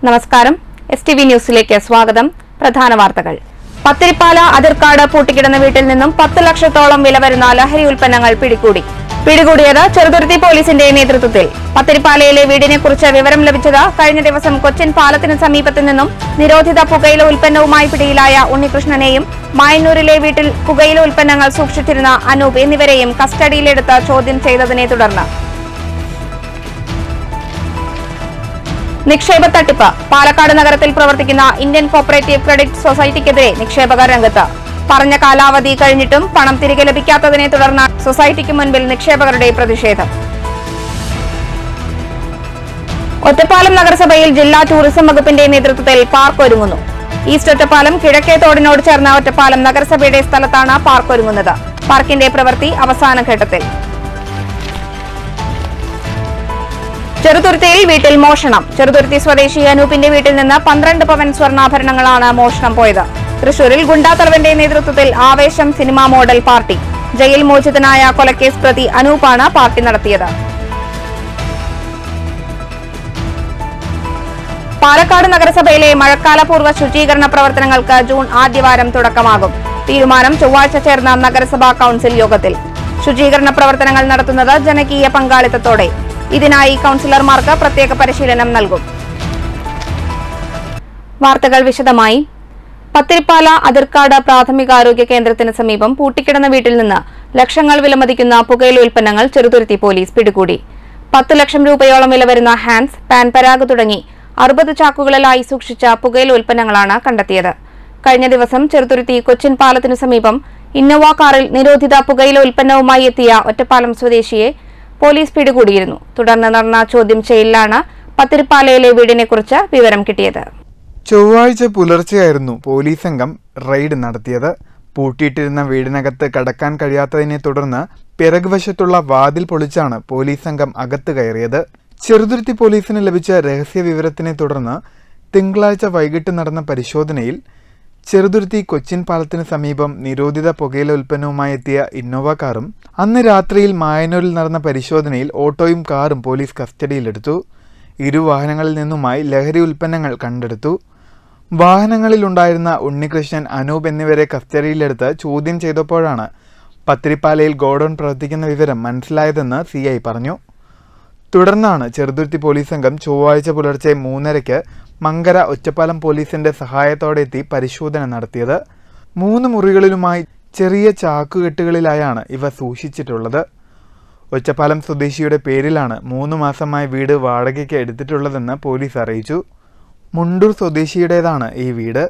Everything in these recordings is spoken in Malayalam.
നമസ്കാരം. STV ന്യൂസിലേക്ക് സ്വാഗതം. പ്രധാന വാർത്തകൾ. പത്തിരിപ്പാല അതിർക്കാട് പൂട്ടിക്കിടന്ന വീട്ടിൽ നിന്നും 10 ലക്ഷത്തോളം വില വരുന്ന ലഹരി ഉൽപ്പന്നങ്ങൾ പിടികൂടിയത് ചെറുതുരുത്തി പോലീസിന്റെ നേതൃത്വത്തിൽ. പത്തിരിപ്പാലയിലെ വീടിനെക്കുറിച്ച് വിവരം ലഭിച്ചത് കഴിഞ്ഞ ദിവസം കൊച്ചിൻ പാലത്തിന് സമീപത്തു നിന്നും നിരോധിത പുകയില ഉൽപ്പന്നവുമായി പിടിയിലായ ഉണ്ണികൃഷ്ണനെയും മായന്നൂരിലെ വീട്ടിൽ പുകയില ഉൽപ്പന്നങ്ങൾ സൂക്ഷിച്ചിരുന്ന അനൂപ് എന്നിവരെയും കസ്റ്റഡിയിലെടുത്ത് ചോദ്യം ചെയ്തതിനെ തുടർന്ന്. നിക്ഷേപ തട്ടിപ്പ്. പാലക്കാട് നഗരത്തിൽ പ്രവർത്തിക്കുന്ന ഇന്ത്യൻ കോപ്പറേറ്റീവ് ക്രെഡിറ്റ് സൊസൈറ്റിക്കെതിരെ നിക്ഷേപകർ രംഗത്ത്. പറഞ്ഞ കാലാവധി കഴിഞ്ഞിട്ടും പണം തിരികെ ലഭിക്കാത്തതിനെ തുടർന്ന് സൊസൈറ്റിക്ക് മുൻപിൽ നിക്ഷേപകരുടെ പ്രതിഷേധം. ഒറ്റപ്പാലം നഗരസഭയിൽ ജില്ലാ ടൂറിസം വകുപ്പിന്റെ നേതൃത്വത്തിൽ പാർക്ക് ഒരുങ്ങുന്നു. ഈസ്റ്റ് ഒറ്റപ്പാലം കിഴക്കേ തോടിനോട് ചേർന്ന ഒറ്റപ്പാലം നഗരസഭയുടെ സ്ഥലത്താണ് പാർക്ക് ഒരുങ്ങുന്നത്. പാർക്കിന്റെ പ്രവൃത്തി അവസാന ഘട്ടത്തിൽ. ചെറുതുരുത്തിയിൽ വീട്ടിൽ മോഷണം. ചെറുതുരുത്തി സ്വദേശി അനൂപിന്റെ വീട്ടിൽ നിന്ന് 12 പവൻ സ്വർണ്ണാഭരണങ്ങളാണ് മോഷണം പോയത്. തൃശൂരിൽ ഗുണ്ടാത്തലവന്റെ നേതൃത്വത്തിൽ Aavesham cinema model party. Jail മോചിതനായ കൊലക്കേസ് പ്രതി അനൂപാണ് പാർട്ടി നടത്തിയത്. പാലക്കാട് നഗരസഭയിലെ മഴക്കാലപൂർവ്വ ശുചീകരണ പ്രവർത്തനങ്ങൾക്ക് ജൂൺ ആദ്യവാരം തുടക്കമാകും. തീരുമാനം ചൊവ്വാഴ്ച ചേർന്ന നഗരസഭാ കൌൺസിൽ യോഗത്തിൽ. ശുചീകരണ പ്രവർത്തനങ്ങൾ നടത്തുന്നത് ജനകീയ പങ്കാളിത്തത്തോടെ. ഇതിനായി കൌൺസിലർമാർക്ക് പ്രത്യേക പരിശീലനം നൽകും. വാർത്തകൾ വിശദമായി. പത്തിരിപ്പാല അതിർക്കാട് പ്രാഥമികാരോഗ്യ കേന്ദ്രത്തിന് സമീപം പൂട്ടിക്കിടന്ന വീട്ടിൽ നിന്ന് ലക്ഷങ്ങൾ വിലമതിക്കുന്ന പുകയില ഉൽപ്പന്നങ്ങൾ ചെറുതുരുത്തി പോലീസ് പിടികൂടി. 10 ലക്ഷം രൂപയോളം വില വരുന്ന ഹാൻസ്, പാൻപരാഗ് തുടങ്ങി 60 ചാക്കുകളിലായി സൂക്ഷിച്ച പുകയില ഉൽപ്പന്നങ്ങളാണ് കണ്ടെത്തിയത്. കഴിഞ്ഞ ദിവസം ചെറുതുരുത്തി കൊച്ചിൻ പാലത്തിനു സമീപം ഇന്നോവ കാറിൽ നിരോധിത പുകയില ഉൽപ്പന്നവുമായി എത്തിയ ഒറ്റപ്പാലം സ്വദേശിയെ പോലീസ് പിടികൂടിയിരുന്നു. തുടർന്ന് നടന്ന ചോദ്യം ചെയ്യലിലാണ് പത്തിരിപ്പാലയിലെ വീടിനെക്കുറിച്ച് വിവരം കിട്ടിയത്. ചൊവ്വാഴ്ച പുലർച്ചെയായിരുന്നു പോലീസ് സംഘം റെയ്ഡ് നടത്തിയത്. പൂട്ടിയിട്ടിരുന്ന വീടിനകത്ത് കടക്കാൻ കഴിയാത്തതിനെ തുടർന്ന് പിറകുവശത്തുള്ള വാതിൽ പൊളിച്ചാണ് പോലീസ് സംഘം അകത്ത് കയറിയത്. ചെറുതുരുത്തി പോലീസിന് ലഭിച്ച രഹസ്യ വിവരത്തിനെ തുടർന്ന് തിങ്കളാഴ്ച വൈകിട്ട് നടന്ന പരിശോധനയിൽ ചെറുതുരുത്തി കൊച്ചിൻ പാലത്തിന് സമീപം നിരോധിത പുകയില ഉൽപ്പന്നവുമായി എത്തിയ ഇന്നോവ കാറും അന്ന് രാത്രിയിൽ മായന്നൂരിൽ നടന്ന പരിശോധനയിൽ ഓട്ടോയും കാറും പോലീസ് കസ്റ്റഡിയിലെടുത്തു. ഇരു വാഹനങ്ങളിൽ നിന്നുമായി ലഹരി ഉൽപ്പന്നങ്ങൾ കണ്ടെടുത്തു. വാഹനങ്ങളിലുണ്ടായിരുന്ന ഉണ്ണികൃഷ്ണൻ, അനൂപ് എന്നിവരെ കസ്റ്റഡിയിലെടുത്ത് ചോദ്യം ചെയ്തപ്പോഴാണ് പത്തിരിപ്പാലയിൽ ഗോഡൌൺ പ്രവർത്തിക്കുന്ന വിവരം മനസ്സിലായതെന്ന് CI പറഞ്ഞു. തുടർന്നാണ് ചെറുതുരുത്തി പോലീസ് സംഘം ചൊവ്വാഴ്ച പുലർച്ചെ 3:30 മങ്കര ഒറ്റപ്പാലം പോലീസിന്റെ സഹായത്തോടെ എത്തി പരിശോധന നടത്തിയത്. 3 മുറികളിലുമായി ചെറിയ ചാക്കുകെട്ടുകളിലായാണ് ഇവ സൂക്ഷിച്ചിട്ടുള്ളത്. ഒറ്റപ്പാലം സ്വദേശിയുടെ പേരിലാണ് 3 മാസമായി വീട് വാടകയ്ക്ക് എടുത്തിട്ടുള്ളതെന്ന് പോലീസ് അറിയിച്ചു. മുണ്ടൂർ സ്വദേശിയുടേതാണ് ഈ വീട്.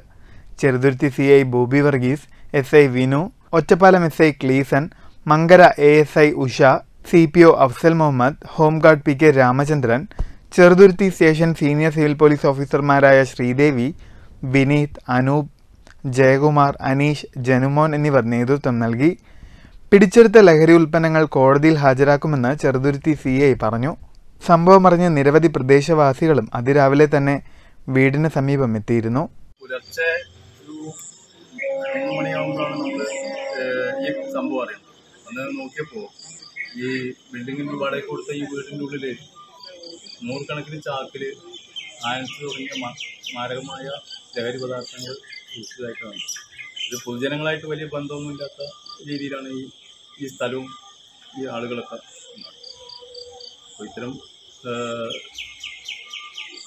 Cheruthuruthy CI Boby Varghese, SI Vinu, Ottapalam SI Cleeson, Mankara ASI Usha, CPO Afsal Muhammad, home guard PK Ramachandran, Cheruthuruthy station senior civil police ഓഫീസർമാരായ ശ്രീദേവി, വിനീത്, അനൂപ്, ജയകുമാർ, അനീഷ്, ജനുമോൻ എന്നിവർ നേതൃത്വം നൽകി. പിടിച്ചെടുത്ത ലഹരി ഉൽപ്പന്നങ്ങൾ കോടതിയിൽ ഹാജരാക്കുമെന്ന് ചെറുതുരുത്തി CI പറഞ്ഞു. സംഭവം അറിഞ്ഞ് നിരവധി പ്രദേശവാസികളും അതിരാവിലെ തന്നെ വീടിന് സമീപം എത്തിയിരുന്നു. പുലർച്ചെ ഒരു 3 മണിയാകുമ്പോഴാണ് നമ്മൾ ഈ സംഭവം അറിയുന്നത്. അന്ന് നോക്കിയപ്പോൾ ഈ ബിൽഡിങ്ങിന് വാടക കൊടുത്ത ഈ വീടിൻ്റെ ഉള്ളിൽ 100 കണക്കിന് ചാക്കിൽ ആൻസ് തുടങ്ങിയ മാരകമായ ലഹരി പദാർത്ഥങ്ങൾ സൂക്ഷിച്ചതായിട്ടാണ്. ഇത് പൊതുജനങ്ങളായിട്ട് വലിയ ബന്ധമൊന്നുമില്ലാത്ത രീതിയിലാണ് ഈ സ്ഥലവും ഈ ആളുകളൊക്കെ ഉണ്ടാകുന്നത്. അപ്പോൾ ഇത്തരം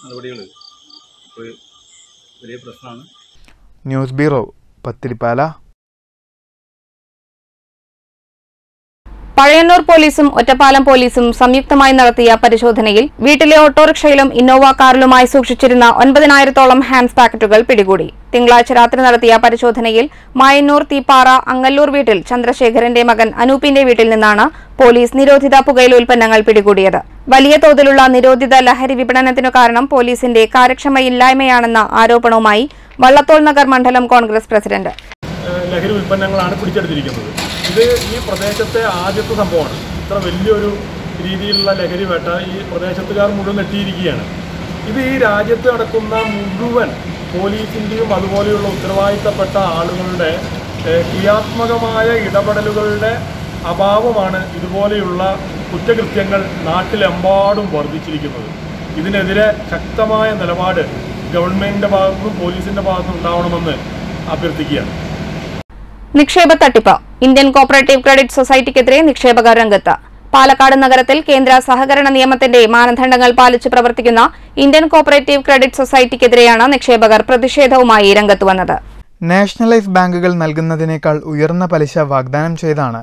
നടപടികൾ ഇപ്പോൾ വലിയ പ്രശ്നമാണ്. News bureau, Pathiripala. പഴയന്നൂർ പോലീസും ഒറ്റപ്പാലം പോലീസും സംയുക്തമായി നടത്തിയ പരിശോധനയിൽ വീട്ടിലെ ഓട്ടോറിക്ഷയിലും ഇന്നോവ കാറിലുമായി സൂക്ഷിച്ചിരുന്ന 9,000-ഓളം ഹാൻസ് പാക്കറ്റുകൾ പിടികൂടി. തിങ്കളാഴ്ച രാത്രി നടത്തിയ പരിശോധനയിൽ മായന്നൂർ തീപ്പാറ അങ്ങല്ലൂർ വീട്ടിൽ ചന്ദ്രശേഖരന്റെ മകൻ അനൂപിന്റെ വീട്ടിൽ നിന്നാണ് പോലീസ് നിരോധിത പുകയില ഉൽപ്പന്നങ്ങൾ പിടികൂടിയത്. വലിയ തോതിലുള്ള നിരോധിത ലഹരി വിപണനത്തിനു കാരണം പോലീസിന്റെ കാര്യക്ഷമയില്ലായ്മയാണെന്ന ആരോപണവുമായി വള്ളത്തോൾ നഗർ മണ്ഡലം കോൺഗ്രസ് പ്രസിഡന്റ്. ലഹരി ഉൽപ്പന്നങ്ങളാണ് പിടിച്ചെടുത്തിരിക്കുന്നത്. ഇത് ഈ പ്രദേശത്തെ ആദ്യത്തെ സംഭവമാണ്. ഇത്ര വലിയൊരു രീതിയിലുള്ള ലഹരി വേട്ട ഈ പ്രദേശത്തുകാർ മുഴുവൻ എത്തിയിരിക്കുകയാണ്. ഇത് ഈ രാജ്യത്ത് നടക്കുന്ന മുഴുവൻ പോലീസിൻ്റെയും അതുപോലെയുള്ള ഉത്തരവാദിത്തപ്പെട്ട ആളുകളുടെ ക്രിയാത്മകമായ ഇടപെടലുകളുടെ അഭാവമാണ് ഇതുപോലെയുള്ള കുറ്റകൃത്യങ്ങൾ നാട്ടിലെമ്പാടും വർദ്ധിച്ചിരിക്കുന്നത്. ഇതിനെതിരെ ശക്തമായ നിലപാട് ഗവൺമെന്റിന്റെ ഭാഗത്തുനിന്നും പോലീസിന്റെ ഭാഗത്തുനിന്നും ഉണ്ടാവണമെന്ന് അഭ്യർത്ഥിക്കുകയാണ്. നിക്ഷേപ തട്ടിപ്പ്. ഇന്ത്യൻ കോപ്പറേറ്റീവ് ക്രെഡിറ്റ് സൊസൈറ്റിക്കെതിരെ നിക്ഷേപകർ രംഗത്ത്. പാലക്കാട് നഗരത്തിൽ കേന്ദ്ര സഹകരണ നിയമത്തിന്റെ മാനദണ്ഡങ്ങൾ പാലിച്ച് പ്രവർത്തിക്കുന്ന ഇന്ത്യൻ കോപ്പറേറ്റീവ് ക്രെഡിറ്റ് സൊസൈറ്റിക്കെതിരെയാണ് നിക്ഷേപകർ പ്രതിഷേധവുമായി രംഗത്തുവന്നത്. നാഷണലൈസ് ബാങ്കുകൾ നൽകുന്നതിനേക്കാൾ ഉയർന്ന പലിശ വാഗ്ദാനം ചെയ്താണ്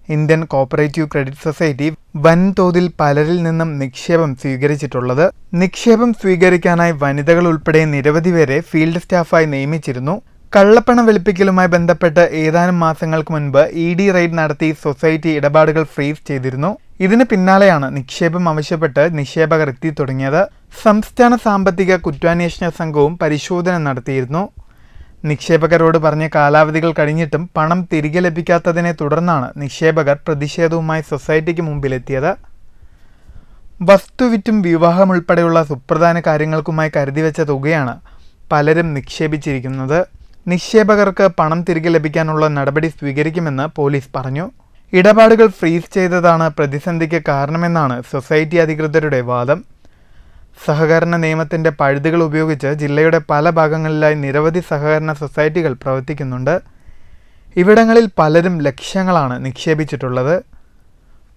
ഇന്ത്യൻ കോപ്പറേറ്റീവ് ക്രെഡിറ്റ് സൊസൈറ്റി വൻതോതിൽ പലരിൽ നിന്നും നിക്ഷേപം സ്വീകരിച്ചിട്ടുള്ളത്. നിക്ഷേപം സ്വീകരിക്കാനായി വനിതകൾ ഉൾപ്പെടെ നിരവധി പേരെ ഫീൽഡ് സ്റ്റാഫായി നിയമിച്ചിരുന്നു. കള്ളപ്പണം വെളുപ്പിക്കലുമായി ബന്ധപ്പെട്ട് ഏതാനും മാസങ്ങൾക്ക് മുൻപ് ED റെയ്ഡ് നടത്തി സൊസൈറ്റി ഇടപാടുകൾ ഫ്രീസ് ചെയ്തിരുന്നു. ഇതിന് പിന്നാലെയാണ് നിക്ഷേപം ആവശ്യപ്പെട്ട് നിക്ഷേപകർ എത്തി തുടങ്ങിയത്. സംസ്ഥാന സാമ്പത്തിക കുറ്റാന്വേഷണ സംഘവും പരിശോധന നടത്തിയിരുന്നു. നിക്ഷേപകരോട് പറഞ്ഞ കാലാവധികൾ കഴിഞ്ഞിട്ടും പണം തിരികെ ലഭിക്കാത്തതിനെ തുടർന്നാണ് നിക്ഷേപകർ പ്രതിഷേധവുമായി സൊസൈറ്റിക്ക് മുമ്പിലെത്തിയത്. വസ്തുവിറ്റും വിവാഹം ഉൾപ്പെടെയുള്ള സുപ്രധാന കാര്യങ്ങൾക്കുമായി കരുതിവെച്ച തുകയാണ് പലരും നിക്ഷേപിച്ചിരിക്കുന്നത്. നിക്ഷേപകർക്ക് പണം തിരികെ ലഭിക്കാനുള്ള നടപടി സ്വീകരിക്കുമെന്ന് പോലീസ് പറഞ്ഞു. ഇടപാടുകൾ ഫ്രീസ് ചെയ്തതാണ് പ്രതിസന്ധിക്ക് കാരണമെന്നാണ് സൊസൈറ്റി അധികൃതരുടെ വാദം. സഹകരണ നിയമത്തിന്റെ പഴുതുകൾ ഉപയോഗിച്ച് ജില്ലയുടെ പല ഭാഗങ്ങളിലായി നിരവധി സഹകരണ സൊസൈറ്റികൾ പ്രവർത്തിക്കുന്നുണ്ട്. ഇവിടങ്ങളിൽ പലരും ലക്ഷങ്ങളാണ് നിക്ഷേപിച്ചിട്ടുള്ളത്.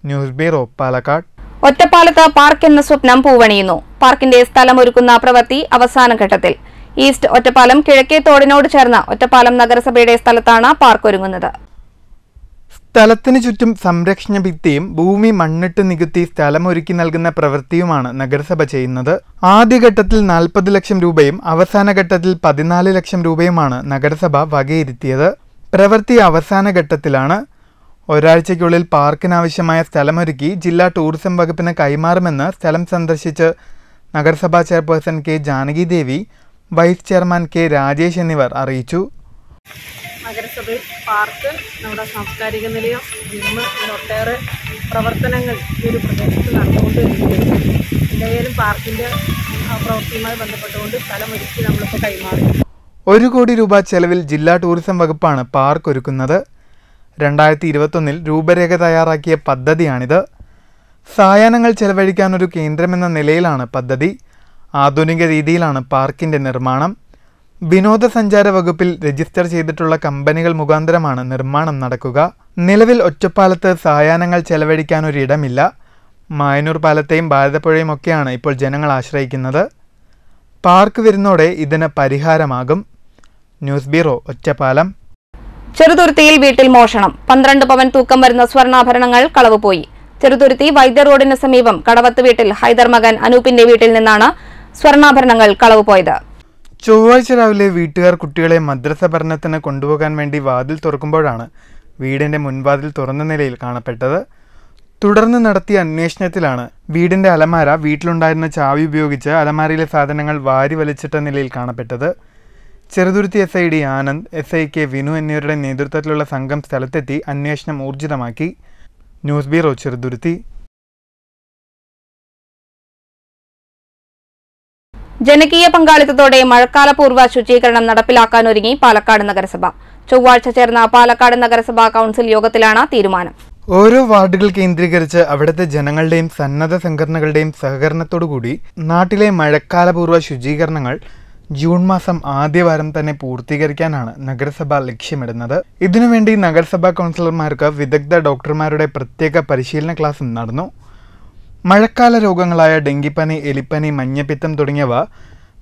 News bureau, Palakkad. ഒറ്റപ്പാലത്ത് പാർക്ക് എന്ന സ്വപ്നം പൂവണിയുന്നു. പാർക്കിന്റെ സ്ഥലമൊരുക്കുന്ന പ്രവൃത്തി അവസാന ഘട്ടത്തിൽ. ഈസ്റ്റ് ഒറ്റപ്പാലം കിഴക്കേ തോടിനോട് ചേർന്ന ഒറ്റപ്പാലം നഗരസഭയുടെ സ്ഥലത്താണ് പാർക്ക് ഒരുങ്ങുന്നത്. സ്ഥലത്തിന് ചുറ്റും സംരക്ഷണ ഭിത്തിയും ഭൂമി മണ്ണിട്ട് നികുത്തി സ്ഥലമൊരുക്കി നൽകുന്ന പ്രവൃത്തിയുമാണ് നഗരസഭ ചെയ്യുന്നത്. ആദ്യഘട്ടത്തിൽ 40 ലക്ഷം രൂപയും അവസാന ഘട്ടത്തിൽ 14 ലക്ഷം രൂപയുമാണ് നഗരസഭ വകയിരുത്തിയത്. പ്രവൃത്തി അവസാന ഘട്ടത്തിലാണ്. ഒരാഴ്ചയ്ക്കുള്ളിൽ പാർക്കിനാവശ്യമായ സ്ഥലമൊരുക്കി ജില്ലാ ടൂറിസം വകുപ്പിന് കൈമാറുമെന്ന് സ്ഥലം സന്ദർശിച്ച് നഗരസഭാ ചെയർപേഴ്സൺ K. ജാനകി ദേവി, വൈസ് ചെയർമാൻ K. രാജേഷ് എന്നിവർ അറിയിച്ചു. നഗരസഭയിൽ പാർക്ക്, നമ്മുടെ സാംസ്കാരിക നിലയം, ജിമ്മ്, ഒട്ടേറെ പ്രവർത്തനങ്ങൾ ഈ ഒരു പ്രദേശത്ത് നടന്നുകൊണ്ടിരിക്കുകയാണ്. എന്തായാലും പാർക്കിൻ്റെ പ്രവൃത്തിയുമായി ബന്ധപ്പെട്ടുകൊണ്ട് സ്ഥലമൊരുക്കി നമ്മളിപ്പോൾ കൈമാറി. 1 കോടി രൂപ ചെലവിൽ ജില്ലാ ടൂറിസം വകുപ്പാണ് പാർക്ക് ഒരുക്കുന്നത്. 2021 രൂപരേഖ തയ്യാറാക്കിയ പദ്ധതിയാണിത്. സായാഹ്നങ്ങൾ ചെലവഴിക്കാനൊരു കേന്ദ്രമെന്ന നിലയിലാണ് പദ്ധതി. ആധുനിക രീതിയിലാണ് പാർക്കിന്റെ നിർമ്മാണം. വിനോദസഞ്ചാര വകുപ്പിൽ രജിസ്റ്റർ ചെയ്തിട്ടുള്ള കമ്പനികൾ മുഖാന്തരമാണ് നിർമ്മാണം നടക്കുക. നിലവിൽ ഒറ്റപ്പാലത്ത് സായാഹ്നങ്ങൾ ചെലവഴിക്കാനൊരിടമില്ല. മായന്നൂർ പാലത്തെയും ഭാരതപ്പുഴയും ഒക്കെയാണ് ഇപ്പോൾ ജനങ്ങൾ ആശ്രയിക്കുന്നത്. പാർക്ക് വരുന്നതോടെ ഇതിന് പരിഹാരമാകും. News bureau, Ottapalam. ചെറുതുരുത്തിയിൽ വീട്ടിൽ മോഷണം. 12 പവൻ തൂക്കം വരുന്ന സ്വർണ്ണാഭരണങ്ങൾ കളവുപോയി. ചെറുതുരുത്തി വൈദ്യ റോഡിന് സമീപം കടവത്ത് വീട്ടിൽ ഹൈദർ മകൻ അനൂപിന്റെ വീട്ടിൽ നിന്നാണ് സ്വർണ്ണാഭരണങ്ങൾ കളവുപോയത്. ചൊവ്വാഴ്ച രാവിലെ വീട്ടുകാർ കുട്ടികളെ മദ്രസ പഠനത്തിന് കൊണ്ടുപോകാൻ വേണ്ടി വാതിൽ തുറക്കുമ്പോഴാണ് വീടിന്റെ മുൻവാതിൽ തുറന്ന നിലയിൽ കാണപ്പെട്ടത്. തുടർന്ന് നടത്തിയ അന്വേഷണത്തിലാണ് വീടിന്റെ അലമാര വീട്ടിലുണ്ടായിരുന്ന ചാവി ഉപയോഗിച്ച് അലമാരയിലെ സാധനങ്ങൾ വാരി വലിച്ചിട്ട നിലയിൽ കാണപ്പെട്ടത്. Cheruthuruthy SID Anand, SI K. Vinu എന്നിവരുടെ നേതൃത്വത്തിലുള്ള സംഘം സ്ഥലത്തെത്തി അന്വേഷണം ഊർജിതമാക്കി. News bureau, Cheruthuruthy. ജനകീയ പങ്കാളിത്തത്തോടെ മഴക്കാലപൂർവ്വ ശുചീകരണം നടപ്പിലാക്കാനൊരുങ്ങി പാലക്കാട് നഗരസഭ. ചൊവ്വാഴ്ച ചേർന്ന പാലക്കാട് നഗരസഭാ കൌൺസിൽ യോഗത്തിലാണ് തീരുമാനം. ഓരോ വാർഡുകൾ കേന്ദ്രീകരിച്ച് അവിടുത്തെ ജനങ്ങളുടെയും സന്നദ്ധ സംഘടനകളുടെയും സഹകരണത്തോടുകൂടി നാട്ടിലെ മഴക്കാലപൂർവ്വ ശുചീകരണങ്ങൾ ജൂൺ മാസം ആദ്യവാരം തന്നെ പൂർത്തീകരിക്കാനാണ് നഗരസഭ ലക്ഷ്യമിടുന്നത്. ഇതിനുവേണ്ടി നഗരസഭാ കൗൺസിലർമാർക്ക് വിദഗ്ധ ഡോക്ടർമാരുടെ പ്രത്യേക പരിശീലന ക്ലാസും നടന്നു. മഴക്കാല രോഗങ്ങളായ ഡെങ്കിപ്പനി, എലിപ്പനി, മഞ്ഞപ്പിത്തം തുടങ്ങിയവ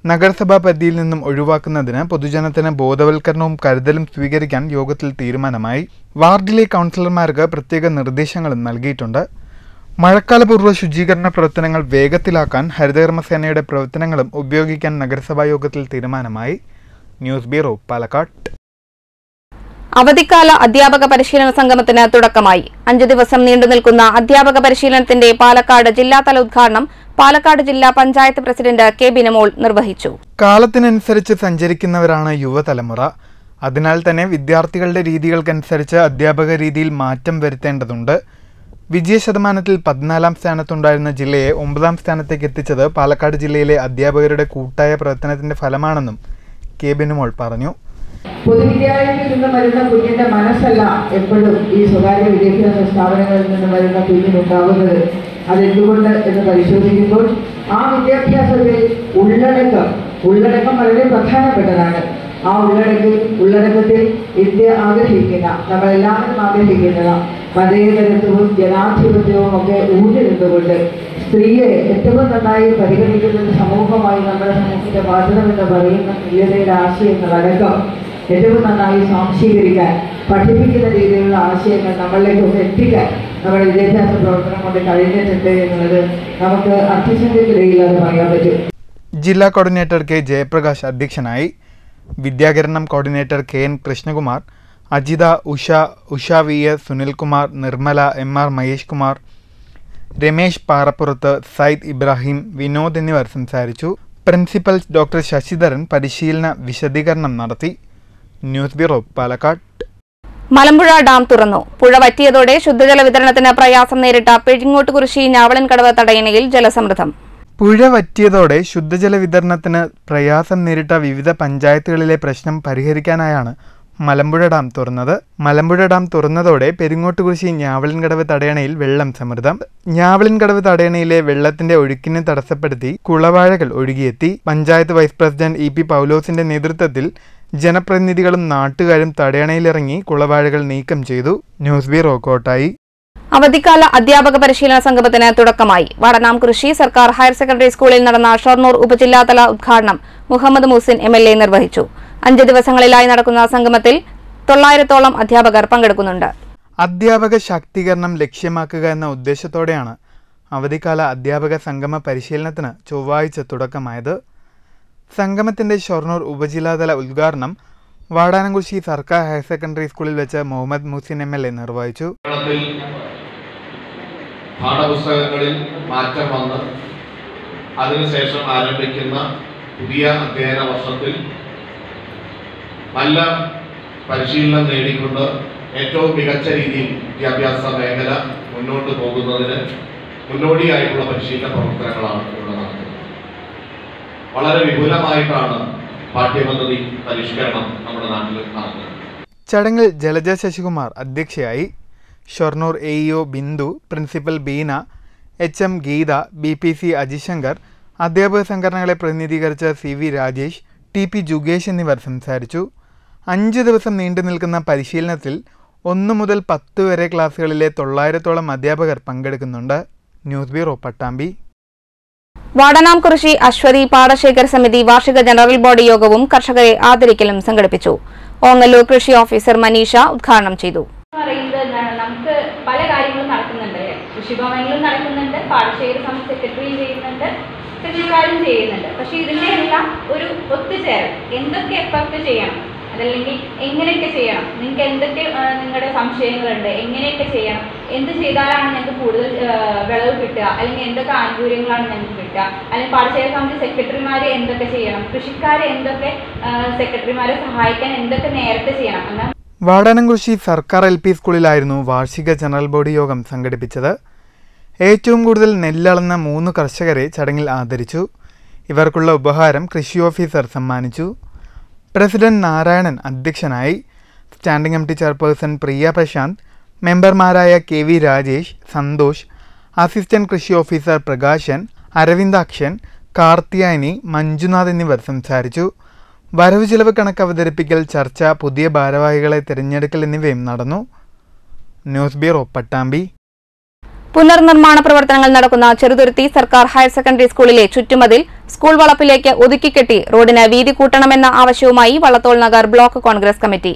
നഗരസഭാ പരിധിയിൽ നിന്നും ഒഴിവാക്കുന്നതിന് പൊതുജനത്തിന് ബോധവൽക്കരണവും കരുതലും സ്വീകരിക്കാൻ യോഗത്തിൽ തീരുമാനമായി. വാർഡിലെ കൗൺസിലർമാർക്ക് പ്രത്യേക നിർദ്ദേശങ്ങളും നൽകിയിട്ടുണ്ട്. മഴക്കാലപൂർവ്വ ശുചീകരണ പ്രവർത്തനങ്ങൾ വേഗത്തിലാക്കാൻ ഹരിതകർമ്മസേനയുടെ പ്രവർത്തനങ്ങളും ഉപയോഗിക്കാൻ നഗരസഭാ യോഗത്തിൽ തീരുമാനമായി. News bureau, Palakkad. അവധിക്കാല അധ്യാപക പരിശീലന സംഗമത്തിന് തുടക്കമായി. 5 ദിവസം നീണ്ടുനിൽക്കുന്ന അധ്യാപക പരിശീലനത്തിന്റെ പാലക്കാട് ജില്ലാതല ഉദ്ഘാടനം പാലക്കാട് ജില്ലാ പഞ്ചായത്ത് പ്രസിഡന്റ് K. ബിനമോൾ നിർവഹിച്ചു. കാലത്തിനനുസരിച്ച് സഞ്ചരിക്കുന്നവരാണ് യുവതലമുറ. അതിനാൽ തന്നെ വിദ്യാർത്ഥികളുടെ രീതികൾക്കനുസരിച്ച് അധ്യാപക രീതിയിൽ മാറ്റം വരുത്തേണ്ടതുണ്ട്. വിജയശതമാനത്തിൽ 14ാം സ്ഥാനത്തുണ്ടായിരുന്ന ജില്ലയെ 9ാം സ്ഥാനത്തേക്ക് എത്തിച്ചത് പാലക്കാട് ജില്ലയിലെ അധ്യാപകരുടെ കൂട്ടായ പ്രവർത്തനത്തിന്റെ ഫലമാണെന്നും K. ബിനമോൾ പറഞ്ഞു. പൊതുവിദ്യാലയത്തിൽ നിന്ന് വരുന്ന കുഞ്ഞിന്റെ മനസ്സല്ല എപ്പോഴും ഈ സ്വകാര്യ വിദ്യാഭ്യാസ സ്ഥാപനങ്ങളിൽ നിന്ന് വരുന്ന കുഞ്ഞിനുണ്ടാവുന്നത്. അതെന്തുകൊണ്ട് എന്ന് പരിശോധിക്കുമ്പോൾ ആ വിദ്യാഭ്യാസത്തിൽ ഉള്ളടക്കം ഉള്ളടക്കം വളരെ പ്രധാനപ്പെട്ടതാണ്. ആ ഉള്ളടക്കത്തിൽ ഇന്ത്യ ആഗ്രഹിക്കുന്ന, നമ്മളെല്ലാവരും ആഗ്രഹിക്കുന്ന മതേതരത്വവും ജനാധിപത്യവും ഒക്കെ ഊന്നി നിന്നുകൊണ്ട് സ്ത്രീയെ ഏറ്റവും നന്നായി പരിഗണിക്കുന്ന ഒരു സമൂഹമായി നമ്മുടെ സമൂഹത്തെ മാറ്റണമെന്ന് പറയുന്ന തുല്യതയുടെ ആശയങ്ങളടക്കം ഏറ്റവും നന്നായി സ്വാംശീകരിക്കാൻ, പഠിപ്പിക്കുന്ന രീതിയിലുള്ള ആശയങ്ങൾ നമ്മളിലേക്ക് എത്തിക്കാൻ നമ്മുടെ വിദ്യാഭ്യാസ പ്രവർത്തനം കൊണ്ട് കഴിഞ്ഞിട്ടുണ്ട് എന്നുള്ളത് നമുക്ക് അർത്ഥശങ്കയ്ക്കിടയില്ലാതെ പറയാൻ പറ്റും. ജില്ലാ കോർഡിനേറ്റർ കെ ജയപ്രകാശ് അധ്യക്ഷനായി. വിദ്യാകരണം coordinator K N Krishnakumar, Ajitha, Usha V S, Sunilkumar, Nirmala, M R Mahesh Kumar, Ramesh Parappurath, Sayyid Ibrahim, Vinod എന്നിവർ സംസാരിച്ചു. പ്രിൻസിപ്പൽ ഡോക്ടർ ശശിധരൻ പരിശീലന വിശദീകരണം നടത്തി. News bureau, Palakkad. Malampuzha dam തുറന്നു. പുഴ വറ്റിയതോടെ ശുദ്ധജല വിതരണത്തിന് പ്രയാസം നേരിട്ട പെരിങ്ങോട്ടുകുറിശി ഞാവളൻകടവ് തടയണയിൽ ജലസമൃദ്ധം. പുഴ വറ്റിയതോടെ ശുദ്ധജല വിതരണത്തിന് പ്രയാസം നേരിട്ട വിവിധ പഞ്ചായത്തുകളിലെ പ്രശ്നം പരിഹരിക്കാനായാണ് മലമ്പുഴ ഡാം തുറന്നത്. മലമ്പുഴ ഡാം തുറന്നതോടെ പെരിങ്ങോട്ടുകുറിശി ഞാവളൻകടവ് തടയണയിൽ വെള്ളം സമൃദ്ധം. ഞാവളൻകടവ് തടയണയിലെ വെള്ളത്തിന്റെ ഒഴുക്കിനെ തടസ്സപ്പെടുത്തി കുളവാഴകൾ ഒഴുകിയെത്തി. Panchayat vice president E P പൗലോസിന്റെ നേതൃത്വത്തിൽ ജനപ്രതിനിധികളും നാട്ടുകാരും തടയണയിലിറങ്ങി കുളവാഴകൾ നീക്കം ചെയ്തു. News bureau, Kottayi. അവധിക്കാല അധ്യാപക പരിശീലന സംഗമത്തിന് തുടക്കമായി. വടനാംകുറിശി സർക്കാർ ഹയർ സെക്കൻഡറി സ്കൂളിൽ നടന്ന ഷൊർണൂർ ഉപജില്ലാതല ഉദ്ഘാടനം മുഹമ്മദ് മുഹസിൻ MLA നിർവഹിച്ചു. 5 ദിവസങ്ങളിലായി നടക്കുന്ന സംഗമത്തിൽ 900ഓളം അധ്യാപകർ പങ്കെടുക്കുന്നുണ്ട്. അധ്യാപക ശാക്തീകരണം ലക്ഷ്യമാക്കുക എന്ന ഉദ്ദേശത്തോടെയാണ് അവധിക്കാല അധ്യാപക സംഗമ പരിശീലനത്തിന് ചൊവ്വാഴ്ച തുടക്കമായത്. സംഗമത്തിന്റെ ഷൊർണൂർ ഉപജില്ലാതല ഉദ്ഘാടനം വാടാനംകുറിശി സർക്കാർ ഹയർ സെക്കൻഡറി സ്കൂളിൽ വെച്ച് മുഹമ്മദ് മുഹസിൻ MLA നിർവഹിച്ചു. പാഠപുസ്തകങ്ങളിൽ മാറ്റം വന്ന് അതിനുശേഷം ആരംഭിക്കുന്ന പുതിയ അധ്യയന വർഷത്തിൽ നല്ല പരിശീലനം നേടിക്കൊണ്ട് ഏറ്റവും മികച്ച രീതിയിൽ വിദ്യാഭ്യാസ മേഖല മുന്നോട്ട് പോകുന്നതിന് മുന്നോടിയായിട്ടുള്ള പരിശീലന പ്രവർത്തനങ്ങളാണ് ഇവിടെ നടക്കുന്നത്. വളരെ വിപുലമായിട്ടാണ് പാഠ്യപദ്ധതി പരിഷ്കരണം നമ്മുടെ നാട്ടിൽ നടക്കുന്നത്. ചടങ്ങിൽ ജലജ ശശികുമാർ അധ്യക്ഷയായി. Shoranur AEO Bindu, principal Beena, HM Geetha, BPC Ajisankar, അധ്യാപക സംഘടനകളെ പ്രതിനിധീകരിച്ച CV രാജേഷ്, TP ജുഗേഷ് എന്നിവർ സംസാരിച്ചു. 5 ദിവസം നീണ്ടു നിൽക്കുന്ന പരിശീലനത്തിൽ 1 മുതൽ 10 വരെ ക്ലാസുകളിലെ 900ഓളം അധ്യാപകർ പങ്കെടുക്കുന്നുണ്ട്. News bureau, Pattambi. വാടനാംകുറിശി അശ്വതി പാടശേഖര സമിതി വാർഷിക ജനറൽ ബോഡി യോഗവും കർഷകരെ ആദരിക്കലും സംഘടിപ്പിച്ചു. ഓങ്ങല്ലൂർ കൃഷി ഓഫീസർ മനീഷ ഉദ്ഘാടനം ചെയ്തു. നമുക്ക് പല കാര്യങ്ങളും നടക്കുന്നുണ്ട്. കൃഷിഭവനിലും നടക്കുന്നുണ്ട്, പാടശേഖര സമിതി സെക്രട്ടറിയും ചെയ്യുന്നുണ്ട്, കൃഷിക്കാരും ചെയ്യുന്നുണ്ട്. പക്ഷെ ഇതിൻ്റെ എല്ലാം ഒരു ഒത്തുചേരൽ, എന്തൊക്കെ എഫർട്ട് ചെയ്യണം, അതല്ലെങ്കിൽ എങ്ങനെയൊക്കെ ചെയ്യണം, നിങ്ങൾക്ക് എന്തൊക്കെ നിങ്ങളുടെ സംശയങ്ങളുണ്ട്, എങ്ങനെയൊക്കെ ചെയ്യണം, എന്ത് ചെയ്താലാണ് ഞങ്ങൾക്ക് കൂടുതൽ വിളവ് കിട്ടുക, അല്ലെങ്കിൽ എന്തൊക്കെ ആനുകൂല്യങ്ങളാണ് ഞങ്ങൾക്ക് കിട്ടുക, അല്ലെങ്കിൽ പാടശേഖര സമിതി സെക്രട്ടറിമാർ എന്തൊക്കെ ചെയ്യണം, കൃഷിക്കാർ എന്തൊക്കെ സെക്രട്ടറിമാരെ സഹായിക്കാൻ എന്തൊക്കെ നേരത്തെ ചെയ്യണം അങ്ങനെ. വാടാനംകുറിശി സർക്കാർ LP സ്കൂളിലായിരുന്നു വാർഷിക ജനറൽ ബോഡി യോഗം സംഘടിപ്പിച്ചത്. ഏറ്റവും കൂടുതൽ നെല്ലളന്ന 3 കർഷകരെ ചടങ്ങിൽ ആദരിച്ചു. ഇവർക്കുള്ള ഉപഹാരം കൃഷി ഓഫീസർ സമ്മാനിച്ചു. പ്രസിഡന്റ് നാരായണൻ അധ്യക്ഷനായി. സ്റ്റാൻഡിംഗ് കമ്മിറ്റി ചെയർപേഴ്സൺ പ്രിയ പ്രശാന്ത്, മെമ്പർമാരായ KV രാജേഷ്, സന്തോഷ്, അസിസ്റ്റന്റ് കൃഷി ഓഫീസർ പ്രകാശൻ, അരവിന്ദാക്ഷൻ, കാർത്തിയാനി, മഞ്ജുനാഥ് എന്നിവർ സംസാരിച്ചു. വരവ് ചിലവ് കണക്ക് അവതരിപ്പിക്കൽ, ചർച്ച, പുതിയ ഭാരവാഹികളെ തിരഞ്ഞെടുക്കൽ എന്നിവയും നടന്നു. News bureau, Pattambi. പുനർനിർമ്മാണ പ്രവർത്തനങ്ങൾ നടക്കുന്ന ചെറുതുരുത്തി സർക്കാർ ഹയർ സെക്കൻഡറി സ്കൂളിലെ ചുറ്റുമതിൽ സ്കൂൾ വളപ്പിലേക്ക് ഒതുക്കിക്കെട്ടി റോഡിന് വീതി കൂട്ടണമെന്ന ആവശ്യവുമായി വള്ളത്തോൾ നഗർ ബ്ലോക്ക് കോൺഗ്രസ് കമ്മിറ്റി.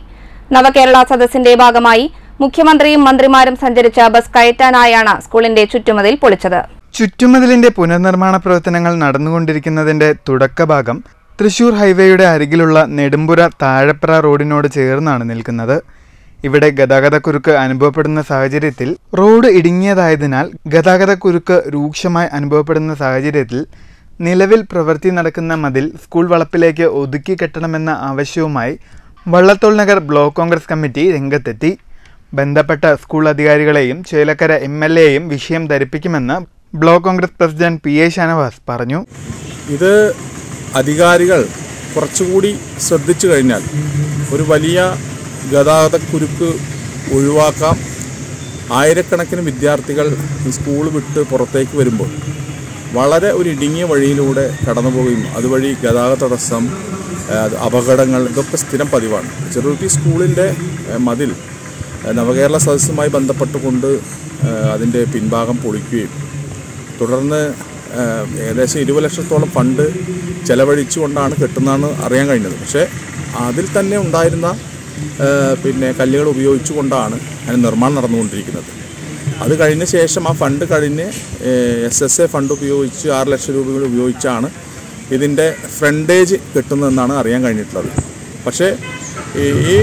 നവകേരള സദസ്സിന്റെ ഭാഗമായി മുഖ്യമന്ത്രിയും മന്ത്രിമാരും സഞ്ചരിച്ച ബസ് കയറ്റാനായാണ് സ്കൂളിന്റെ ചുറ്റുമതിൽ പൊളിച്ചത്. ചുറ്റുമതിലിന്റെ പുനർനിർമ്മാണ പ്രവർത്തനങ്ങൾ നടന്നുകൊണ്ടിരിക്കുന്നതിന്റെ തുടക്കഭാഗം തൃശൂർ ഹൈവേയുടെ അരികിലുള്ള നെടുമ്പുര താഴപ്ര റോഡിനോട് ചേർന്നാണ് നിൽക്കുന്നത്. ഇവിടെ ഗതാഗതക്കുരുക്ക് അനുഭവപ്പെടുന്ന സാഹചര്യത്തിൽ റോഡ് ഇടുങ്ങിയതായതിനാൽ ഗതാഗതക്കുരുക്ക് രൂക്ഷമായി അനുഭവപ്പെടുന്ന സാഹചര്യത്തിൽ നിലവിൽ പ്രവൃത്തി നടക്കുന്ന മതിൽ സ്കൂൾ വളപ്പിലേക്ക് ഒതുക്കി കെട്ടണമെന്ന ആവശ്യവുമായി വള്ളത്തോൾ നഗർ ബ്ലോക്ക് കോൺഗ്രസ് കമ്മിറ്റി രംഗത്തെത്തി. ബന്ധപ്പെട്ട സ്കൂൾ അധികാരികളെയും ചേലക്കര MLAയെയും വിഷയം ധരിപ്പിക്കുമെന്ന് block Congress president PA Shanavas പറഞ്ഞു. ഇത് അധികാരികൾ കുറച്ചുകൂടി ശ്രദ്ധിച്ചു കഴിഞ്ഞാൽ ഒരു വലിയ ഗതാഗതക്കുരുക്ക് ഒഴിവാക്കാം. ആയിരക്കണക്കിന് വിദ്യാർത്ഥികൾ സ്കൂൾ വിട്ട് പുറത്തേക്ക് വരുമ്പോൾ വളരെ ഒരു ഇടുങ്ങിയ വഴിയിലൂടെ കടന്നു പോവുകയും അതുവഴി ഗതാഗത തടസ്സം, അപകടങ്ങൾ ഇതൊക്കെ സ്ഥിരം പതിവാണ്. ചെറുതുരുത്തി സ്കൂളിൻ്റെ മതിൽ നവകേരള സദസ്സുമായി ബന്ധപ്പെട്ടുകൊണ്ട് അതിൻ്റെ പിൻഭാഗം പൊളിക്കുകയും തുടർന്ന് ഏകദേശം 20 ലക്ഷത്തോളം ഫണ്ട് ചെലവഴിച്ചുകൊണ്ടാണ് കെട്ടുന്നതെന്ന് അറിയാൻ കഴിഞ്ഞത്. പക്ഷേ അതിൽ തന്നെ ഉണ്ടായിരുന്ന കല്ലുകൾ ഉപയോഗിച്ചുകൊണ്ടാണ് അതിന് നിർമ്മാണം നടന്നുകൊണ്ടിരിക്കുന്നത്. അത് കഴിഞ്ഞ ശേഷം ആ ഫണ്ട് കഴിഞ്ഞ് SSA ഫണ്ട് ഉപയോഗിച്ച് 6 ലക്ഷം രൂപ ഉപയോഗിച്ചാണ് ഇതിൻ്റെ ഫ്രണ്ടേജ് കെട്ടുന്നതെന്നാണ് അറിയാൻ കഴിഞ്ഞിട്ടുള്ളത്. പക്ഷേ ഈ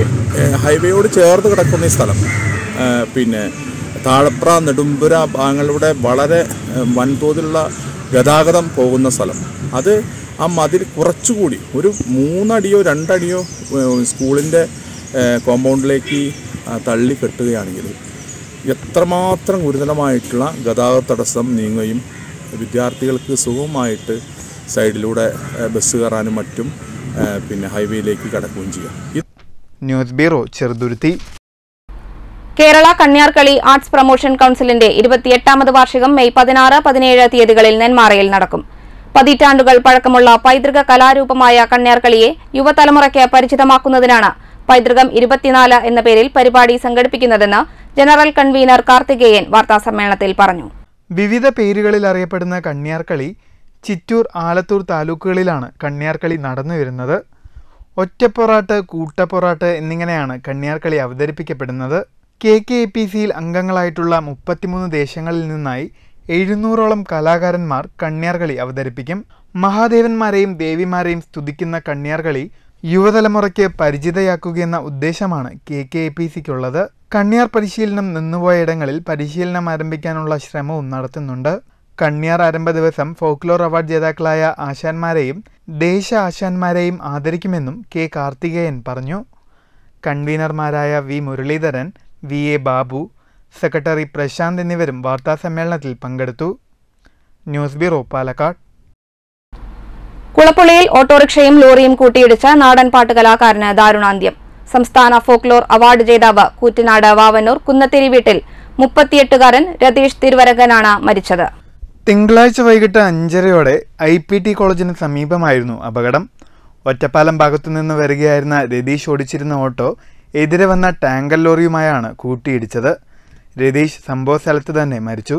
ഹൈവേയോട് ചേർന്ന് കിടക്കുന്ന ഈ സ്ഥലം താഴപ്ര, നെടുമ്പുര ഭാഗങ്ങളിലൂടെ വളരെ വൻതോതിലുള്ള ഗതാഗതം പോകുന്ന സ്ഥലം, അത് ആ മതിൽ കുറച്ചുകൂടി ഒരു 3 അടിയോ 2 അടിയോ സ്കൂളിൻ്റെ കോമ്പൗണ്ടിലേക്ക് തള്ളി കെട്ടുകയാണെങ്കിൽ എത്രമാത്രം ഗുരുതരമായിട്ടുള്ള ഗതാഗത തടസ്സം നീങ്ങുകയും വിദ്യാർത്ഥികൾക്ക് സുഗമമായിട്ട് സൈഡിലൂടെ ബസ് കയറാനും മറ്റും ഹൈവേയിലേക്ക് കടക്കുകയും ചെയ്യാം. News bureau, Cheruthuruthy. Kerala Kanyarkali arts promotion കൌൺസിലിന്റെ 28ാമത് വാർഷികം മെയ് 16, 17 തീയതികളിൽ നെന്മാറയിൽ നടക്കും. പതിറ്റാണ്ടുകൾ പഴക്കമുള്ള പൈതൃക കലാരൂപമായ കണ്യാർകളിയെ യുവതലമുറയ്ക്ക് പരിചിതമാക്കുന്നതിനാണ് പൈതൃകം 24 എന്ന പേരിൽ പരിപാടി സംഘടിപ്പിക്കുന്നതെന്ന് ജനറൽ കൺവീനർ കാർത്തികേയൻ വാർത്താസമ്മേളനത്തിൽ പറഞ്ഞു. വിവിധ പേരുകളിൽ അറിയപ്പെടുന്ന കണ്യാർകളി ചിറ്റൂർ, ആലത്തൂർ താലൂക്കുകളിലാണ് കണ്യാർകളി നടന്നുവരുന്നത്. ഒറ്റപ്പൊറാട്ട്, കൂട്ടപ്പൊറാട്ട് എന്നിങ്ങനെയാണ് കണ്യാർകളി അവതരിപ്പിക്കപ്പെടുന്നത്. KKAPCയിൽ അംഗങ്ങളായിട്ടുള്ള 33 ദേശങ്ങളിൽ നിന്നായി 700ഓളം കലാകാരന്മാർ കണ്യാർകളി അവതരിപ്പിക്കും. മഹാദേവന്മാരെയും ദേവിമാരെയും സ്തുതിക്കുന്ന കണ്യാർകളി യുവതലമുറയ്ക്ക് പരിചിതയാക്കുകയെന്ന ഉദ്ദേശമാണ് KKAPCക്കുള്ളത്. കണ്യാർ പരിശീലനം നിന്നുപോയ ഇടങ്ങളിൽ പരിശീലനം ആരംഭിക്കാനുള്ള ശ്രമവും നടത്തുന്നുണ്ട്. കണ്യാർ ആരംഭ ദിവസം ഫോക്ലോർ അവാർഡ് ജേതാക്കളായ ആശാന്മാരെയും ദേശ ആശാന്മാരെയും ആദരിക്കുമെന്നും K. കാർത്തികേയൻ പറഞ്ഞു. കൺവീനർമാരായ V. Muraleedharan, VA Babu, secretary Prasanth എന്നിവരും വാർത്താസമ്മേളനത്തിൽ പങ്കെടുത്തു. News bureau, Palakkad. കുളപ്പുള്ളിയിൽ ഓട്ടോറിക്ഷയും ലോറിയും കൂട്ടിയിടിച്ച നാടൻ പാട്ട് കലാകാരന് ദാരുണാന്ത്യം. സംസ്ഥാന ഫോക്ലോർ അവാർഡ് ജേതാവ് കൂറ്റനാട് വാവന്നൂർ കുന്നത്തിരി വീട്ടിൽ 38-കാരൻ രതീഷ് തിരുവരകനാണ് മരിച്ചത്. തിങ്കളാഴ്ച വൈകിട്ട് 5:30 IPT കോളേജിന് സമീപമായിരുന്നു അപകടം. ഒറ്റപ്പാലം ഭാഗത്തുനിന്ന് വരികയായിരുന്ന രതീഷ് ഓടിച്ചിരുന്ന ഓട്ടോ എതിരെ വന്ന ടാങ്കർ ലോറിയുമായാണ് കൂട്ടിയിടിച്ചത്. രതീഷ് സംഭവ സ്ഥലത്ത് തന്നെ മരിച്ചു.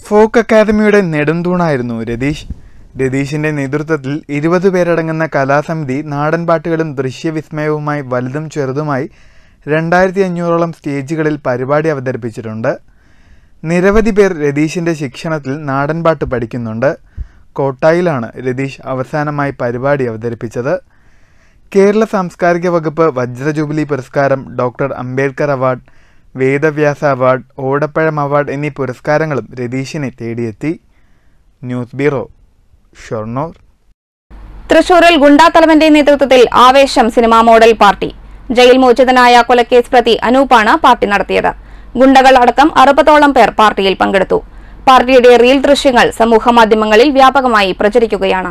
ഫോക്ക് അക്കാദമിയുടെ നെടുംതൂണായിരുന്നു രതീഷ്. രതീഷിന്റെ നേതൃത്വത്തിൽ 20 പേരടങ്ങുന്ന കലാസമിതി നാടൻ പാട്ടുകളും ദൃശ്യവിസ്മയവുമായി വലുതും ചെറുതുമായി 2500ഓളം സ്റ്റേജുകളിൽ പരിപാടി അവതരിപ്പിച്ചിട്ടുണ്ട്. നിരവധി പേർ രതീഷിന്റെ ശിക്ഷണത്തിൽ നാടൻപാട്ട് പഠിക്കുന്നുണ്ട്. കോട്ടായിലാണ് രതീഷ് അവസാനമായി പരിപാടി അവതരിപ്പിച്ചത്. കേരള സാംസ്കാരിക വകുപ്പ് വജ്ര ജൂബിലി പുരസ്കാരം, doctor Ambedkar award, Vedavyasa award, Odappazham award എന്നീ പുരസ്കാരങ്ങളും രതീഷിനെ തേടിയെത്തി. News bureau, Shoranur. തൃശൂരിൽ ഗുണ്ടാത്തലവന്റെ നേതൃത്വത്തിൽ Aavesham cinema model party. Jail മോചിതനായ കൊലക്കേസ് പ്രതി അനൂപാണ് പാർട്ടി നടത്തിയത്. ഗുണ്ടകൾ അടക്കം 60ഓളം പേർ പാർട്ടിയിൽ പങ്കെടുത്തു. പാർട്ടിയുടെ റീൽ ദൃശ്യങ്ങൾ സമൂഹമാധ്യമങ്ങളിൽ വ്യാപകമായി പ്രചരിക്കുകയാണ്.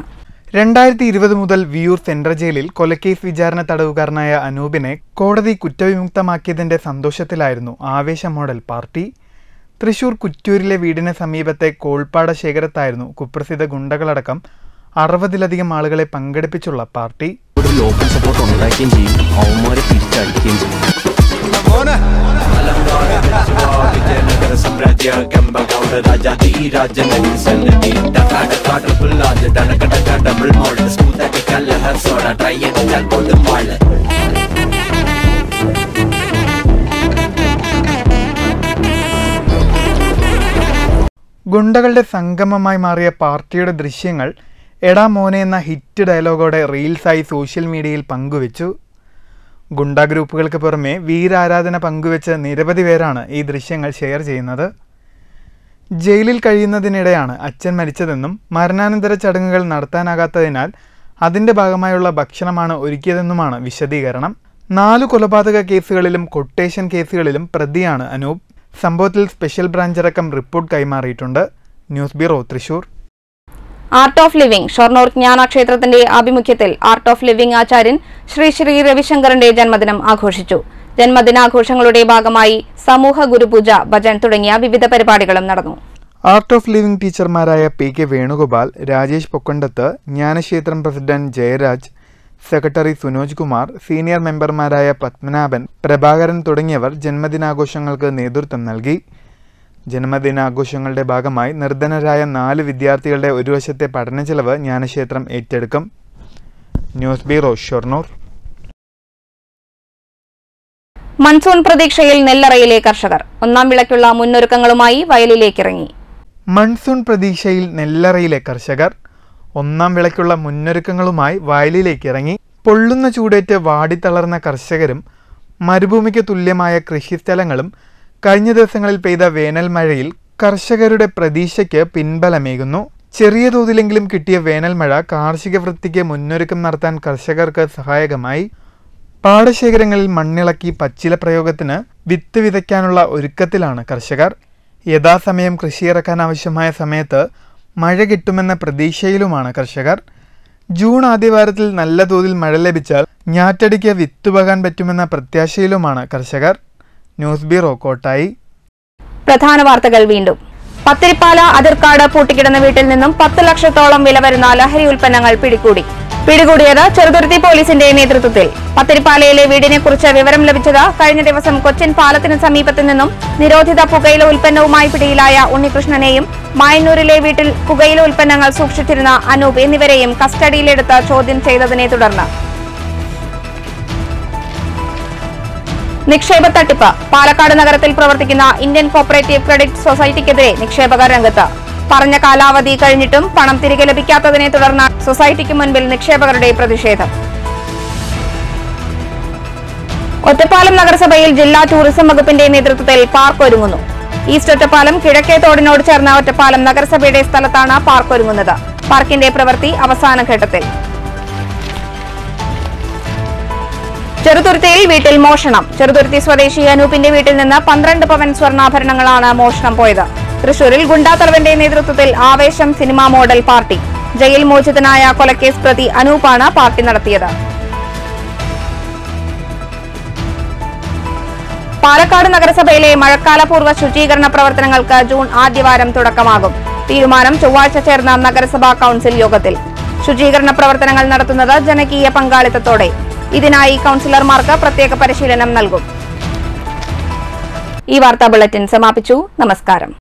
2020 മുതൽ വിയൂർ സെൻട്രൽ ജയിലിൽ കൊലക്കേസ് വിചാരണ തടവുകാരനായ അനൂപിനെ കോടതി കുറ്റവിമുക്തമാക്കിയതിന്റെ സന്തോഷത്തിലായിരുന്നു ആവേശ മോഡൽ പാർട്ടി. തൃശൂർ കുറ്റൂരിലെ വീടിന് സമീപത്തെ കോൾപ്പാട ശേഖരത്തായിരുന്നു കുപ്രസിദ്ധ ഗുണ്ടകളടക്കം 60ലധികം ആളുകളെ പങ്കെടുപ്പിച്ചുള്ള പാർട്ടി. ലോക്കൽ സപ്പോർട്ട് ഉണ്ടാക്കുകയും ചെയ്യും, അവന്മാരെ തിരിച്ചടിക്കുകയും ചെയ്യും. ഗുണ്ടകളുടെ സംഗമമായി മാറിയ പാർട്ടിയുടെ ദൃശ്യങ്ങൾ എടാ മോനെ എന്ന ഹിറ്റ് ഡയലോഗോടെ റീൽസായി സോഷ്യൽ മീഡിയയിൽ പങ്കുവച്ചു. ഗുണ്ടാ ഗ്രൂപ്പുകൾക്ക് പുറമെ വീരാരാധന പങ്കുവെച്ച് നിരവധി പേരാണ് ഈ ദൃശ്യങ്ങൾ ഷെയർ ചെയ്യുന്നത്. ജയിലിൽ കഴിയുന്നതിനിടെയാണ് അച്ഛൻ മരിച്ചതെന്നും മരണാനന്തര ചടങ്ങുകൾ നടത്താനാകാത്തതിനാൽ അതിൻ്റെ ഭാഗമായുള്ള ഭക്ഷണമാണ് ഒരുക്കിയതെന്നുമാണ് വിശദീകരണം. 4 കൊലപാതക കേസുകളിലും കൊട്ടേഷൻ കേസുകളിലും പ്രതിയാണ് അനൂപ്. സംഭവത്തിൽ സ്പെഷ്യൽ ബ്രാഞ്ച് അടക്കം റിപ്പോർട്ട് കൈമാറിയിട്ടുണ്ട്. News bureau, Thrissur. Art of living Shoranur ജ്ഞാനക്ഷേത്രത്തിന്റെ ആഭിമുഖ്യത്തിൽ ആർട്ട് ഓഫ് ലിവിംഗ് ആചാര്യൻ ശ്രീ രവിശങ്കറിന്റെ ജന്മദിനം ആഘോഷിച്ചു. ജന്മദിനാഘോഷങ്ങളുടെ ഭാഗമായി സമൂഹ ഗുരുപൂജ, ഭജൻ തുടങ്ങിയ വിവിധ പരിപാടികളും നടന്നു. ആർട്ട് ഓഫ് ലിവിംഗ് ടീച്ചർമാരായ PK വേണുഗോപാൽ, രാജേഷ് പൊക്കണ്ടത്ത്, ജ്ഞാനക്ഷേത്രം president Jayaraj, secretary Sunoj Kumar, senior മെമ്പർമാരായ പത്മനാഭൻ, പ്രഭാകരൻ തുടങ്ങിയവർ ജന്മദിനാഘോഷങ്ങൾക്ക് നേതൃത്വം നൽകി. ജന്മദിനാഘോഷങ്ങളുടെ ഭാഗമായി നിർധനരായ 4 വിദ്യാർത്ഥികളുടെ ഒരു വർഷത്തെ പഠന ചെലവ് ജ്ഞാനക്ഷേത്രം ഏറ്റെടുക്കും. News bureau, Shoranur. മൺസൂൺ പ്രതീക്ഷയിൽ നെല്ലറയിലെ കർഷകർ. ഒന്നാം വിളയ്ക്കുള്ള മുന്നൊരുക്കങ്ങളുമായി വയലിലേക്കിറങ്ങി. മൺസൂൺ പ്രതീക്ഷയിൽ നെല്ലറയിലെ കർഷകർ ഒന്നാം വിളയ്ക്കുള്ള മുന്നൊരുക്കങ്ങളുമായി വയലിലേക്കിറങ്ങി. പൊള്ളുന്ന ചൂടേറ്റ് വാടിത്തളർന്ന കർഷകരും മരുഭൂമിക്ക് തുല്യമായ കൃഷിസ്ഥലങ്ങളും കഴിഞ്ഞ ദിവസങ്ങളിൽ പെയ്ത വേനൽ മഴയിൽ കർഷകരുടെ പ്രതീക്ഷയ്ക്ക് പിൻബലമേകുന്നു. ചെറിയ തോതിലെങ്കിലും കിട്ടിയ വേനൽ മഴ കാർഷിക വൃത്തിക്ക് മുന്നൊരുക്കം നടത്താൻ കർഷകർക്ക് സഹായകമായി. പാടശേഖരങ്ങളിൽ മണ്ണിളക്കി പച്ചില പ്രയോഗത്തിന് വിത്ത് വിതയ്ക്കാനുള്ള ഒരുക്കത്തിലാണ് കർഷകർ. യഥാസമയം കൃഷിയിറക്കാൻ ആവശ്യമായ സമയത്ത് മഴ കിട്ടുമെന്ന പ്രതീക്ഷയിലുമാണ് കർഷകർ. ജൂൺ ആദ്യവാരത്തിൽ നല്ല തോതിൽ മഴ ലഭിച്ചാൽ ഞാറ്റടിക്ക് വിത്തുപകാൻ പറ്റുമെന്ന പ്രത്യാശയിലുമാണ് കർഷകർ. News bureau, Kottayi. പ്രധാന വാർത്തകൾ വീണ്ടും. പത്തിരിപ്പാല അതിർക്കാട് പൂട്ടിക്കിടന്ന വീട്ടിൽ നിന്നും 10 ലക്ഷത്തോളം വില വരുന്ന ലഹരി ഉൽപ്പന്നങ്ങൾ പിടികൂടിയത് ചെറുതുരുത്തി പോലീസിന്റെ നേതൃത്വത്തിൽ. പത്തിരിപ്പാലയിലെ വീടിനെക്കുറിച്ച് വിവരം ലഭിച്ചത് കഴിഞ്ഞ ദിവസം കൊച്ചിൻ പാലത്തിന് സമീപത്തു നിന്നും നിരോധിത പുകയില ഉൽപ്പന്നവുമായി പിടിയിലായ ഉണ്ണികൃഷ്ണനെയും മായന്നൂരിലെ വീട്ടിൽ പുകയില ഉൽപ്പന്നങ്ങൾ സൂക്ഷിച്ചിരുന്ന അനൂപ് എന്നിവരെയും കസ്റ്റഡിയിലെടുത്ത് ചോദ്യം ചെയ്തതിനെ തുടർന്ന്. നിക്ഷേപ തട്ടിപ്പ്. പാലക്കാട് നഗരത്തിൽ പ്രവർത്തിക്കുന്ന ഇന്ത്യൻ കോപ്പറേറ്റീവ് ക്രെഡിറ്റ് സൊസൈറ്റിക്കെതിരെ നിക്ഷേപകർ രംഗത്ത്. പറഞ്ഞ കാലാവധി കഴിഞ്ഞിട്ടും പണം തിരികെ ലഭിക്കാത്തതിനെ തുടർന്ന് സൊസൈറ്റിക്ക് മുൻപിൽ നിക്ഷേപകരുടെ പ്രതിഷേധം. ഒറ്റപ്പാലം നഗരസഭയിൽ ജില്ലാ ടൂറിസം വകുപ്പിന്റെ നേതൃത്വത്തിൽ പാർക്ക് ഒരുങ്ങുന്നു. ഈസ്റ്റ് ഒറ്റപ്പാലം കിഴക്കേ തോടിനോട് ചേർന്ന ഒറ്റപ്പാലം നഗരസഭയുടെ സ്ഥലത്താണ് പാർക്ക് ഒരുങ്ങുന്നത്. പാർക്കിന്റെ പ്രവൃത്തി അവസാന ഘട്ടത്തിൽ. ചെറുതുരുത്തിയിൽ വീട്ടിൽ മോഷണം. ചെറുതുരുത്തി സ്വദേശി അനൂപിന്റെ വീട്ടിൽ നിന്ന് 12 പവൻ സ്വർണ്ണാഭരണങ്ങളാണ് മോഷണം പോയത്. തൃശൂരിൽ ഗുണ്ടാത്തലവന്റെ നേതൃത്വത്തിൽ Aavesham cinema model party. Jail മോചിതനായ കൊലക്കേസ് പ്രതി അനൂപാണ് പാർട്ടി നടത്തിയത്. പാലക്കാട് നഗരസഭയിലെ മഴക്കാലപൂർവ്വ ശുചീകരണ പ്രവർത്തനങ്ങൾക്ക് ജൂൺ ആദ്യവാരം തുടക്കമാകും. തീരുമാനം ചൊവ്വാഴ്ച ചേർന്ന നഗരസഭാ കൌൺസിൽ യോഗത്തിൽ. ശുചീകരണ പ്രവർത്തനങ്ങൾ നടത്തുന്നത് ജനകീയ പങ്കാളിത്തത്തോടെ. ഇതിനായി കൌൺസിലർമാർക്ക് പ്രത്യേക പരിശീലനം നൽകും. ഈ വാർത്താ ബുള്ളറ്റിൻ സമാപിച്ചു. നമസ്കാരം.